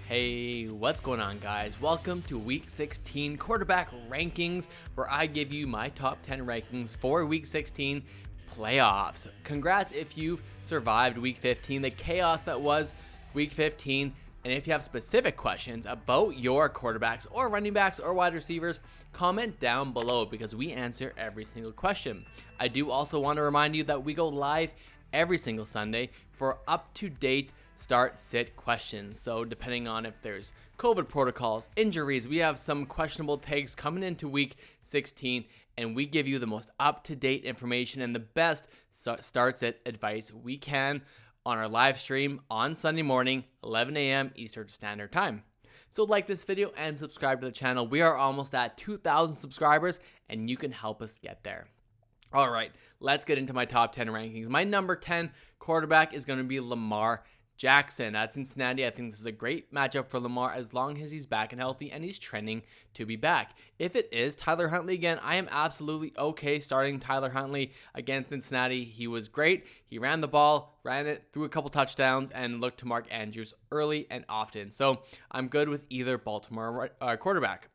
Hey, what's going on, guys? Welcome to Week 16 quarterback rankings, where I give you my top 10 rankings for Week 16 playoffs. Congrats if you've survived Week 15, the chaos that was Week 15. And if you have specific questions about your quarterbacks or running backs or wide receivers, comment down below because we answer every single question. I do also want to remind you that we go live every single Sunday for up-to-date start-sit questions. So depending on if there's COVID protocols, injuries, we have some questionable takes coming into Week 16, and we give you the most up-to-date information and the best start-sit advice we can on our live stream on Sunday morning, 11 a.m. Eastern Standard Time. So like this video and subscribe to the channel. We are almost at 2,000 subscribers, and you can help us get there. All right, let's get into my top 10 rankings. My number 10 quarterback is going to be Lamar Jackson at Cincinnati. I think this is a great matchup for Lamar as long as he's back and healthy and he's trending to be back. If it is Tyler Huntley again, I am absolutely okay starting Tyler Huntley against Cincinnati. He was great. He ran the ball, ran it through a couple touchdowns, and looked to Mark Andrews early and often. So I'm good with either Baltimore quarterback.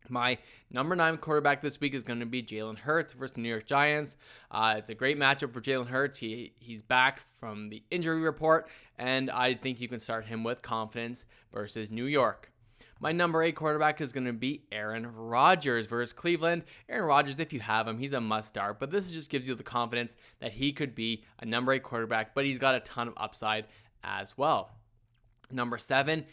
My number 9 quarterback this week is going to be Jalen Hurts versus the New York Giants. It's a great matchup for Jalen Hurts. He's back from the injury report, and I think you can start him with confidence versus New York. My number 8 quarterback is going to be Aaron Rodgers versus Cleveland. Aaron Rodgers, if you have him, he's a must start, but this just gives you the confidence that he could be a number 8 quarterback, but he's got a ton of upside as well. Number 7,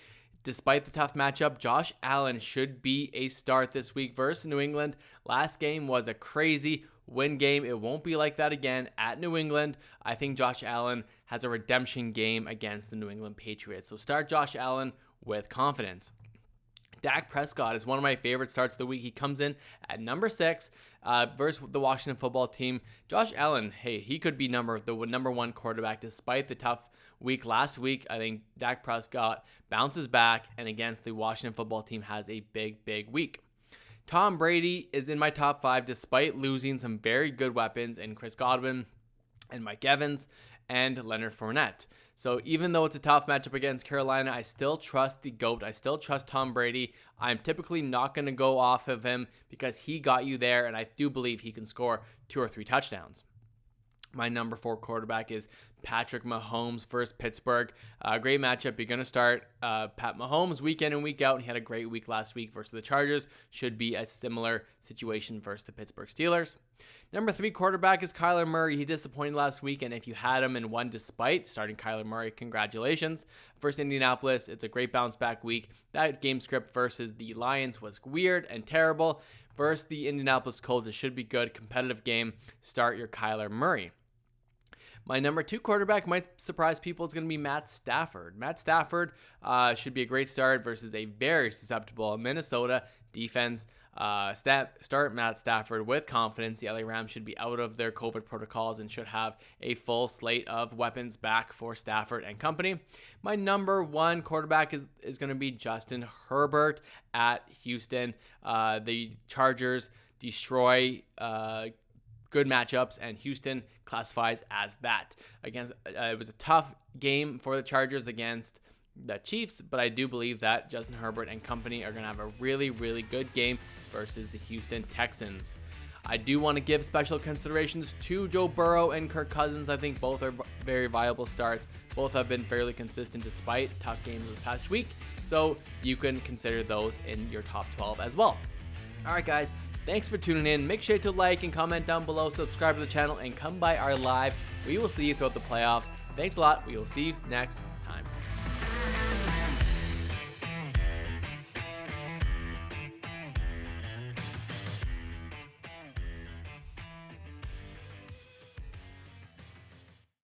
despite the tough matchup, Josh Allen should be a start this week versus New England. Last game was a crazy win game. It won't be like that again at New England. I think Josh Allen has a redemption game against the New England Patriots. So start Josh Allen with confidence. Dak Prescott is one of my favorite starts of the week. He comes in at number 6 versus the Washington football team. Josh Allen, hey, he could be the number 1 quarterback despite the tough week last week. I think Dak Prescott bounces back and against the Washington football team has a big week. Tom Brady is in my top 5 despite losing some very good weapons in Chris Godwin and Mike Evans and Leonard Fournette. So even though it's a tough matchup against Carolina, I still trust the GOAT. I still trust Tom Brady. I'm typically not going to go off of him because he got you there, and I do believe he can score 2 or 3 touchdowns. My number 4 quarterback is Patrick Mahomes versus Pittsburgh. Great matchup. You're going to start Pat Mahomes week in and week out. He had a great week last week versus the Chargers. Should be a similar situation versus the Pittsburgh Steelers. Number 3 quarterback is Kyler Murray. He disappointed last week, and if you had him and won despite starting Kyler Murray, congratulations. Versus Indianapolis, it's a great bounce back week. That game script versus the Lions was weird and terrible. Versus the Indianapolis Colts, it should be good. Competitive game. Start your Kyler Murray. My number 2 quarterback might surprise people. It's going to be Matt Stafford. Matt Stafford should be a great start versus a very susceptible Minnesota defense. Start Matt Stafford with confidence. The LA Rams should be out of their COVID protocols and should have a full slate of weapons back for Stafford and company. My number 1 quarterback is going to be Justin Herbert at Houston. The Chargers destroy good matchups, and Houston classifies as that. It was a tough game for the Chargers against the Chiefs, but I do believe that Justin Herbert and company are going to have a really good game versus the Houston Texans. I do want to give special considerations to Joe Burrow and Kirk Cousins. I think both are very viable starts. Both have been fairly consistent despite tough games this past week, so you can consider those in your top 12 as well. All right, guys. Thanks for tuning in. Make sure to like and comment down below, subscribe to the channel, and come by our live. We will see you throughout the playoffs. Thanks a lot. We will see you next